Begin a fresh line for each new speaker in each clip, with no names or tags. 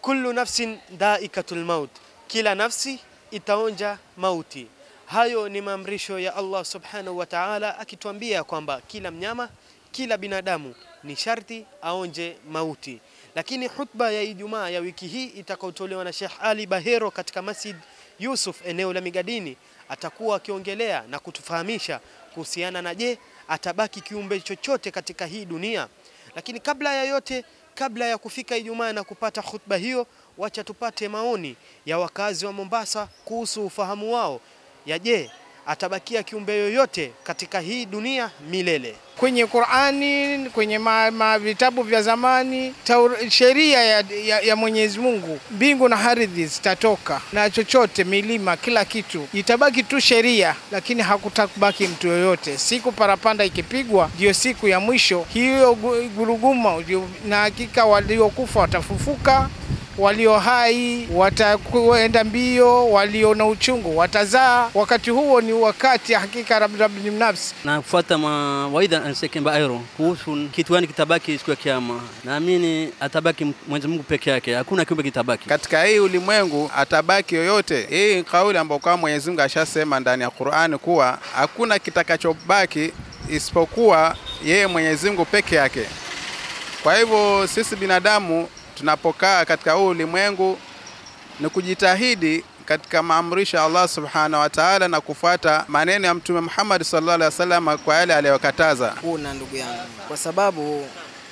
kullu nafsin dhaikatul maut, kila nafsi itaonja mauti. Hayo ni maamrisho ya Allah subhanahu wa ta'ala, akituambia kwamba kila mnyama, kila binadamu ni sharti aonje mauti. Lakini khutba ya Ijumaa ya wiki hii itakayotolewa na Sheikh Ali Bahero katika Masjid Yusuf eneo la Migadini, atakuwa akiongelea na kutufahamisha kuhusiana na je, atabaki kiumbe chochote katika hii dunia. Lakini kabla ya yote, kabla ya kufika Ijumaa na kupata khutba hiyo, wacha tupate maoni ya wakazi wa Mombasa kuhusu ufahamu wao ya je, atabakia kiumbe yoyote katika hii dunia milele.
Kwenye Qur'ani, kwenye vitabu vya zamani, sheria ya Mwenyezi Mungu, mbingu na ardhi zitatoka na chochote, milima, kila kitu itabaki tu sheria, lakini hakutabaki mtu yoyote. Siku parapanda ikipigwa ndio siku ya mwisho, hiyo guruguma, na hakika waliokufa watafufuka, walio hai watakwenda mbio, walio na uchungu watazaa. Wakati huo ni wakati hakika Rabbul nafsi.
Na kufuata mawaidha Sheikh Bahero kuhusu kitu gani kitabaki siku ya kiyama, naamini atabaki Mwenyezi Mungu peke yake, hakuna kiumbe kitabaki
katika hii ulimwengu. Atabaki yoyote. Hii kauli ambayo kwa Mwenyezi Mungu ashasema ndani ya Qur'ani kuwa hakuna kitakachobaki isipokuwa yeye Mwenyezi Mungu peke yake. Kwa hivyo sisi binadamu tunapokaa katika huu ulimwengu ni kujitahidi katika maamrisho Allah subhanahu wa ta'ala na kufuata maneno ya Mtume Muhammad sallallahu alaihi wasallam kwa yale aliyokataza.
Kuna ndugu yangu, kwa sababu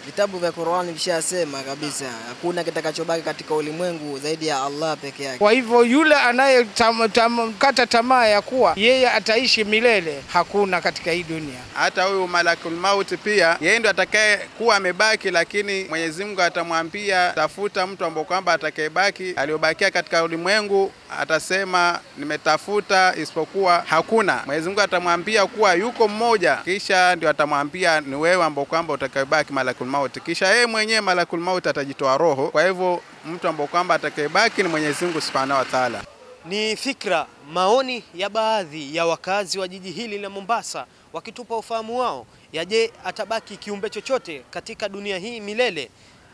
vitabu vya Qur'ani vishasema kabisa hakuna kitakachobaki katika ulimwengu zaidi ya Allah peke yake.
Kwa hivyo yule anayekata tamaa ya kuwa yeye ataishi milele, hakuna katika hii dunia.
Hata huyu malakul maut pia yeye ndiye atakaye kuwa amebaki, lakini Mwenyezi Mungu atamwambia tafuta mtu ambaye kwamba atakayebaki aliyobakia katika ulimwengu. Atasema nimetafuta isipokuwa hakuna. Mwenyezi Mungu atamwambia kuwa yuko mmoja, kisha ndio atamwambia ni wewe ambaye kwamba utakayebaki malakul maut. Kisha yeye mwenyewe malakul maut atajitoa roho. Kwa hivyo mtu ambaye kwamba atakayebaki ni Mwenyezi Mungu subhanahu wa ta'ala.
Ni fikra, maoni ya baadhi ya wakazi wa jiji hili la Mombasa wakitupa ufahamu wao ya je, atabaki kiumbe chochote katika dunia hii milele,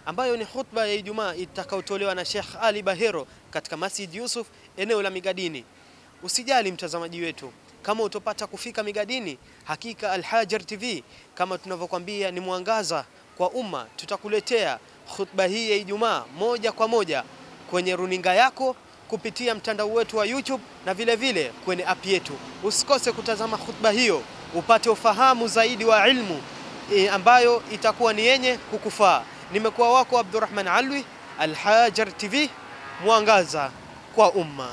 ambayo ni khutba ya Ijumaa itakayotolewa na Sheikh Ali Bahero katika Masjid Yusuf eneo la Migadini. Usijali mtazamaji wetu, kama utopata kufika Migadini, hakika Al-Hajar TV kama tunavyokuambia ni mwangaza kwa umma, tutakuletea khutba hii ya Ijumaa moja kwa moja kwenye runinga yako kupitia mtandao wetu wa YouTube na vile vile kwenye app yetu. Usikose kutazama khutba hiyo upate ufahamu zaidi wa ilmu ambayo itakuwa ni yenye kukufaa. Nimekuwa wako Abdurrahman Alwi, Al-Hajar TV, mwangaza kwa umma.